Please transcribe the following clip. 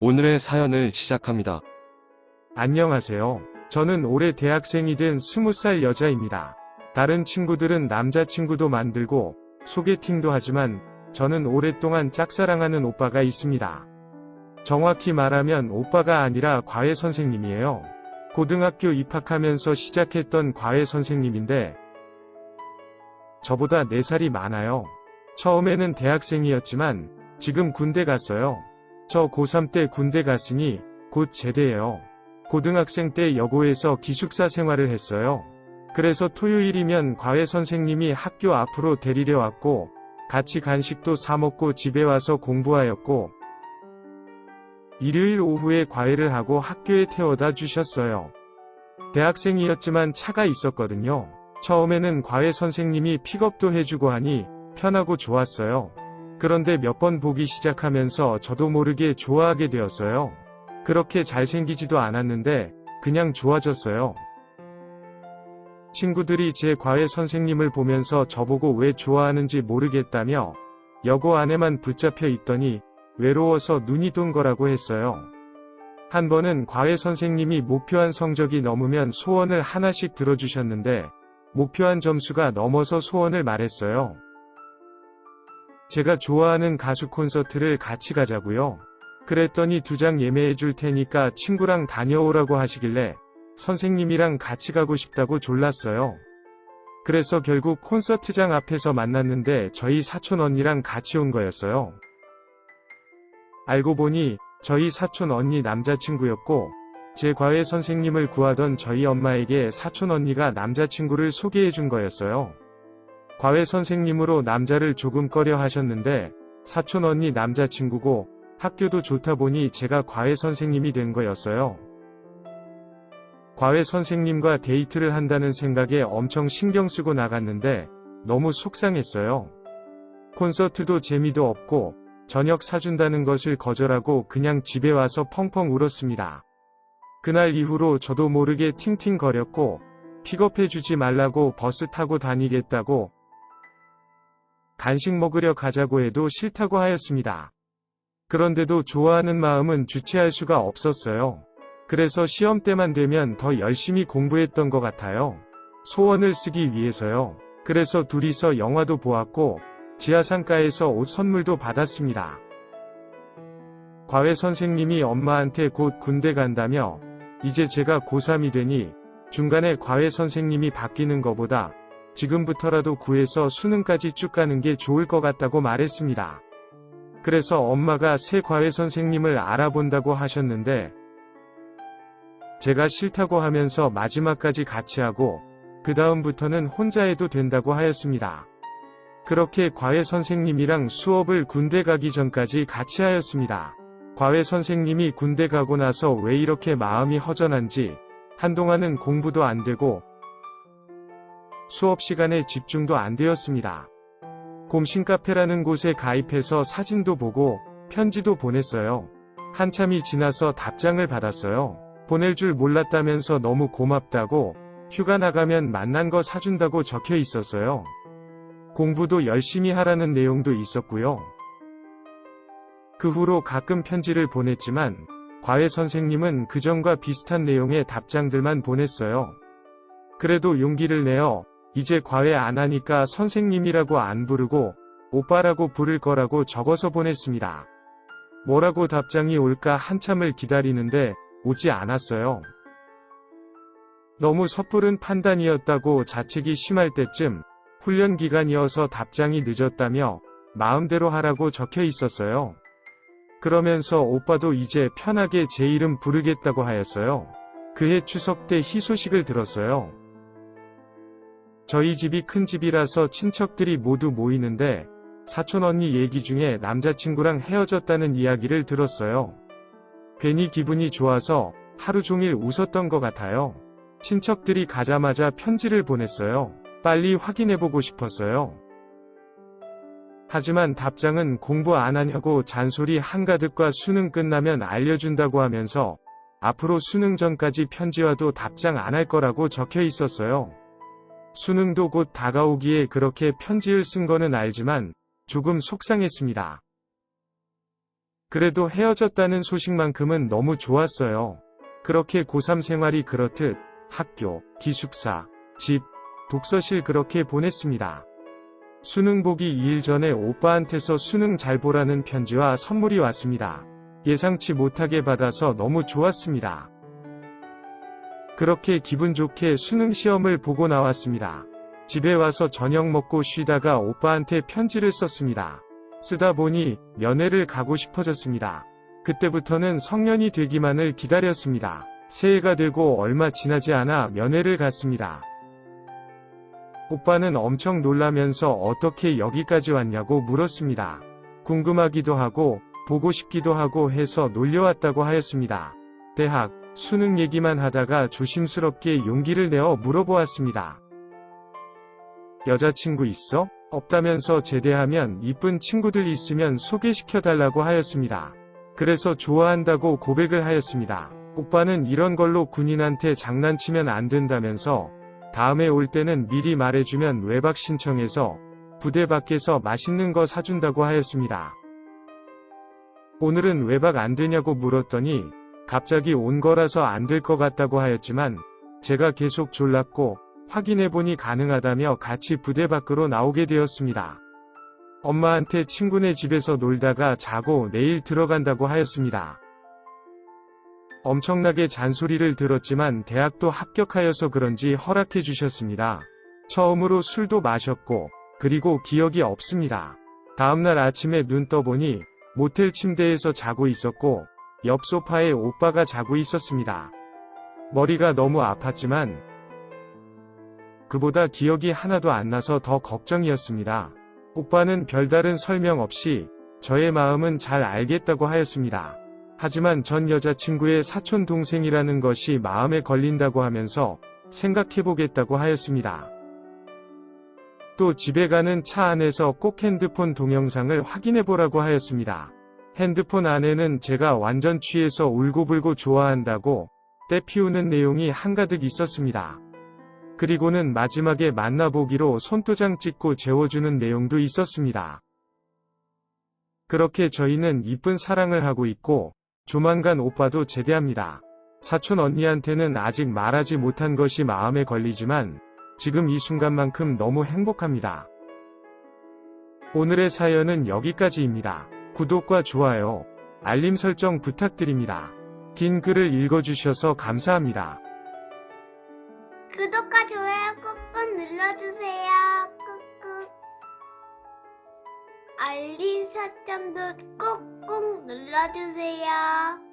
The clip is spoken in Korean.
오늘의 사연을 시작합니다. 안녕하세요. 저는 올해 대학생이 된 20살 여자입니다. 다른 친구들은 남자친구도 만들고 소개팅도 하지만 저는 오랫동안 짝사랑하는 오빠가 있습니다. 정확히 말하면 오빠가 아니라 과외 선생님이에요. 고등학교 입학하면서 시작했던 과외 선생님인데 저보다 4살이 많아요. 처음에는 대학생이었지만 지금 군대 갔어요. 저 고3 때 군대 갔으니 곧 제대해요. 고등학생 때 여고에서 기숙사 생활을 했어요. 그래서 토요일이면 과외 선생님이 학교 앞으로 데리러 왔고 같이 간식도 사 먹고 집에 와서 공부하였고 일요일 오후에 과외를 하고 학교에 태워다 주셨어요. 대학생이었지만 차가 있었거든요. 처음에는 과외 선생님이 픽업도 해주고 하니 편하고 좋았어요. 그런데 몇 번 보기 시작하면서 저도 모르게 좋아하게 되었어요. 그렇게 잘생기지도 않았는데 그냥 좋아졌어요. 친구들이 제 과외 선생님을 보면서 저보고 왜 좋아하는지 모르겠다며 여고 안에만 붙잡혀 있더니 외로워서 눈이 돈 거라고 했어요. 한 번은 과외 선생님이 목표한 성적이 넘으면 소원을 하나씩 들어주셨는데 목표한 점수가 넘어서 소원을 말했어요. 제가 좋아하는 가수 콘서트를 같이 가자고요. 그랬더니 2장 예매해 줄 테니까 친구랑 다녀오라고 하시길래 선생님이랑 같이 가고 싶다고 졸랐어요. 그래서 결국 콘서트장 앞에서 만났는데 저희 사촌 언니랑 같이 온 거였어요. 알고 보니 저희 사촌 언니 남자친구였고 제 과외 선생님을 구하던 저희 엄마에게 사촌 언니가 남자친구를 소개해 준 거였어요. 과외 선생님으로 남자를 조금 꺼려 하셨는데 사촌 언니 남자친구고 학교도 좋다 보니 제가 과외 선생님이 된 거였어요. 과외 선생님과 데이트를 한다는 생각에 엄청 신경 쓰고 나갔는데 너무 속상했어요. 콘서트도 재미도 없고 저녁 사준다는 것을 거절하고 그냥 집에 와서 펑펑 울었습니다. 그날 이후로 저도 모르게 팅팅거렸고 픽업해주지 말라고 버스 타고 다니겠다고 간식 먹으려 가자고 해도 싫다고 하였습니다. 그런데도 좋아하는 마음은 주체할 수가 없었어요. 그래서 시험 때만 되면 더 열심히 공부했던 것 같아요. 소원을 쓰기 위해서요. 그래서 둘이서 영화도 보았고 지하상가에서 옷 선물도 받았습니다. 과외 선생님이 엄마한테 곧 군대 간다며 이제 제가 고3이 되니 중간에 과외 선생님이 바뀌는 것보다 지금부터라도 구해서 수능까지 쭉 가는 게 좋을 것 같다고 말했습니다. 그래서 엄마가 새 과외 선생님을 알아본다고 하셨는데 제가 싫다고 하면서 마지막까지 같이 하고 그 다음부터는 혼자 해도 된다고 하였습니다. 그렇게 과외 선생님이랑 수업을 군대 가기 전까지 같이 하였습니다. 과외 선생님이 군대 가고 나서 왜 이렇게 마음이 허전한지 한동안은 공부도 안 되고 수업 시간에 집중도 안 되었습니다. 곰신카페라는 곳에 가입해서 사진도 보고 편지도 보냈어요. 한참이 지나서 답장을 받았어요. 보낼 줄 몰랐다면서 너무 고맙다고 휴가 나가면 만난 거 사준다고 적혀 있었어요. 공부도 열심히 하라는 내용도 있었고요. 그 후로 가끔 편지를 보냈지만 과외 선생님은 그전과 비슷한 내용의 답장들만 보냈어요. 그래도 용기를 내어 이제 과외 안 하니까 선생님이라고 안 부르고 오빠라고 부를 거라고 적어서 보냈습니다. 뭐라고 답장이 올까 한참을 기다리는데 오지 않았어요. 너무 섣부른 판단이었다고 자책이 심할 때쯤 훈련 기간이어서 답장이 늦었다며 마음대로 하라고 적혀 있었어요. 그러면서 오빠도 이제 편하게 제 이름 부르겠다고 하였어요. 그해 추석 때 희소식을 들었어요. 저희 집이 큰 집이라서 친척들이 모두 모이는데 사촌 언니 얘기 중에 남자친구랑 헤어졌다는 이야기를 들었어요. 괜히 기분이 좋아서 하루 종일 웃었던 것 같아요. 친척들이 가자마자 편지를 보냈어요. 빨리 확인해보고 싶었어요. 하지만 답장은 공부 안 하냐고 잔소리 한가득과 수능 끝나면 알려준다고 하면서 앞으로 수능 전까지 편지와도 답장 안 할 거라고 적혀 있었어요. 수능도 곧 다가오기에 그렇게 편지를 쓴 거는 알지만 조금 속상했습니다. 그래도 헤어졌다는 소식만큼은 너무 좋았어요. 그렇게 고3 생활이 그렇듯 학교, 기숙사, 집, 독서실 그렇게 보냈습니다. 수능 보기 2일 전에 오빠한테서 수능 잘 보라는 편지와 선물이 왔습니다. 예상치 못하게 받아서 너무 좋았습니다. 그렇게 기분 좋게 수능 시험을 보고 나왔습니다. 집에 와서 저녁 먹고 쉬다가 오빠한테 편지를 썼습니다. 쓰다 보니 면회를 가고 싶어졌습니다. 그때부터는 성년이 되기만을 기다렸습니다. 새해가 되고 얼마 지나지 않아 면회를 갔습니다. 오빠는 엄청 놀라면서 어떻게 여기까지 왔냐고 물었습니다. 궁금하기도 하고 보고 싶기도 하고 해서 놀려왔다고 하였습니다. 대학, 수능 얘기만 하다가 조심스럽게 용기를 내어 물어보았습니다. 여자친구 있어? 없다면서 제대하면 이쁜 친구들 있으면 소개시켜달라고 하였습니다. 그래서 좋아한다고 고백을 하였습니다. 오빠는 이런 걸로 군인한테 장난치면 안 된다면서 다음에 올 때는 미리 말해주면 외박 신청해서 부대 밖에서 맛있는 거 사준다고 하였습니다. 오늘은 외박 안 되냐고 물었더니 갑자기 온 거라서 안 될 것 같다고 하였지만 제가 계속 졸랐고 확인해보니 가능하다며 같이 부대 밖으로 나오게 되었습니다. 엄마한테 친구네 집에서 놀다가 자고 내일 들어간다고 하였습니다. 엄청나게 잔소리를 들었지만 대학도 합격하여서 그런지 허락해 주셨습니다. 처음으로 술도 마셨고 그리고 기억이 없습니다. 다음날 아침에 눈 떠보니 모텔 침대에서 자고 있었고 옆 소파에 오빠가 자고 있었습니다. 머리가 너무 아팠지만 그보다 기억이 하나도 안 나서 더 걱정이었습니다. 오빠는 별다른 설명 없이 저의 마음은 잘 알겠다고 하였습니다. 하지만 전 여자친구의 사촌 동생이라는 것이 마음에 걸린다고 하면서 생각해보겠다고 하였습니다. 또 집에 가는 차 안에서 꼭 핸드폰 동영상을 확인해보라고 하였습니다. 핸드폰 안에는 제가 완전 취해서 울고불고 좋아한다고 때 피우는 내용이 한가득 있었습니다. 그리고는 마지막에 만나보기로 손도장 찍고 재워주는 내용도 있었습니다. 그렇게 저희는 이쁜 사랑을 하고 있고 조만간 오빠도 제대합니다. 사촌 언니한테는 아직 말하지 못한 것이 마음에 걸리지만 지금 이 순간만큼 너무 행복합니다. 오늘의 사연은 여기까지입니다. 구독과 좋아요, 알림 설정 부탁드립니다. 긴 글을 읽어주셔서 감사합니다. 구독과 좋아요 꾹꾹 눌러주세요. 꾹꾹. 알림 설정도 꾹꾹 눌러주세요.